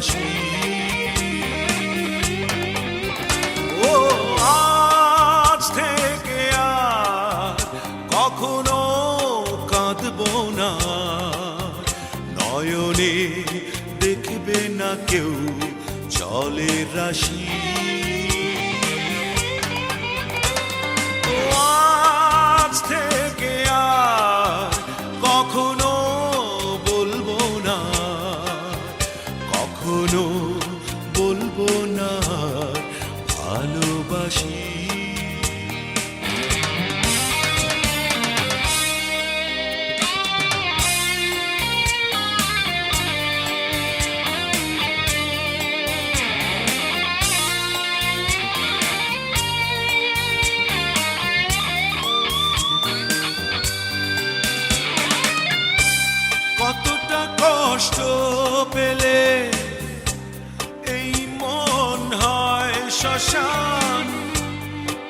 ভালোবাসি। ও আজ থেকে আর কখনো কাঁদবো না, নয়নে দেখবে না কেউ জলের রাশি। আজ থেকে আর কখনো বলবো না, কখনো বলবো না ভালোবাসি। কতটা কষ্ট পেলে এই মন হয় শ্মশান,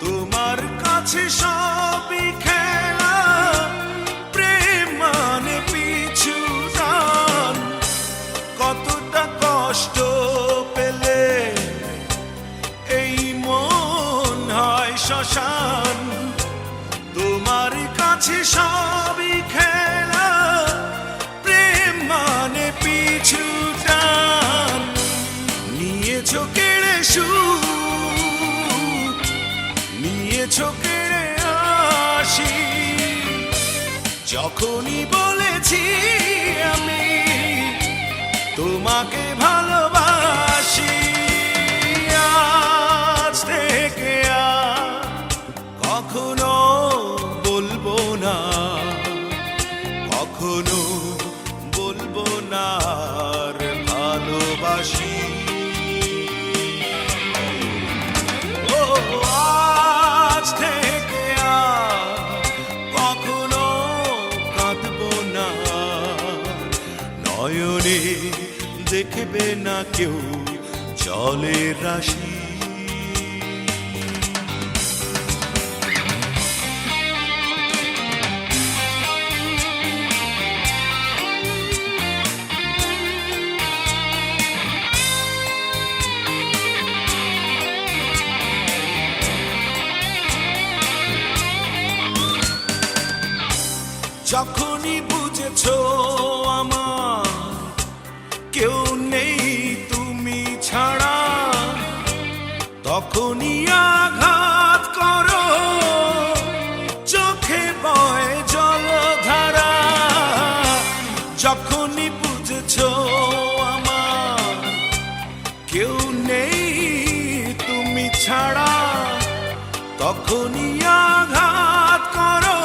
তোমার কাছে সবই খেলা, প্রেম মানে পিছু টান। কতটা কষ্ট পেলে এই মন হয় শ্মশান, তোমার কাছে সবই খেলা, মানে পিছু টান। নিয়েছো কেড়ে সুখ, নিয়েছো কেড়ে হাসি, যখনই বলেছি আমি তোমাকে ভালোবাসি। আজ থেকে আর কখনো বলবো না, কখনো বলবো না আর ভালোবাসি। ও আজ থেকে আর কখনো কাঁদবো না, নয়নে দেখবে না কেউ জলের রাশি। যখনই বুঝেছো আমার কেউ নেই তুমি ছাড়া, তখনই আঘাত করো, চোখে বয় জলধারা। যখনই বুঝেছো আমার কেউ নেই তুমি ছাড়া, তখনই আঘাত করো,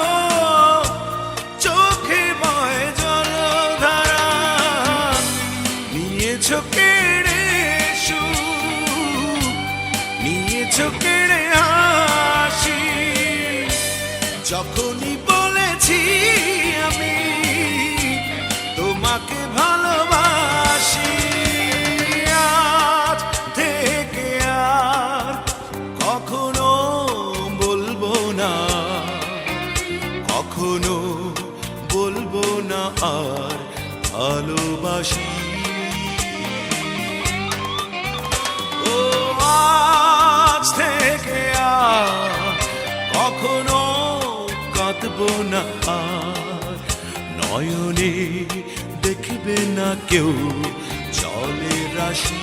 চোখে বয় জলধারা। নিয়েছো কেড়ে সুখ, নিয়েছো কেড়ে হাসি, যখনই বলেছি আমি তোমাকে ভালোবাসি। আজ থেকে আর কখনো বলবো না, কখনো বলবো না আর ভালোবাসি। ও আজ থেকে আর কখনো কাঁদবো না আর, নয়নে দেখবে না কেউ জলের রাশি।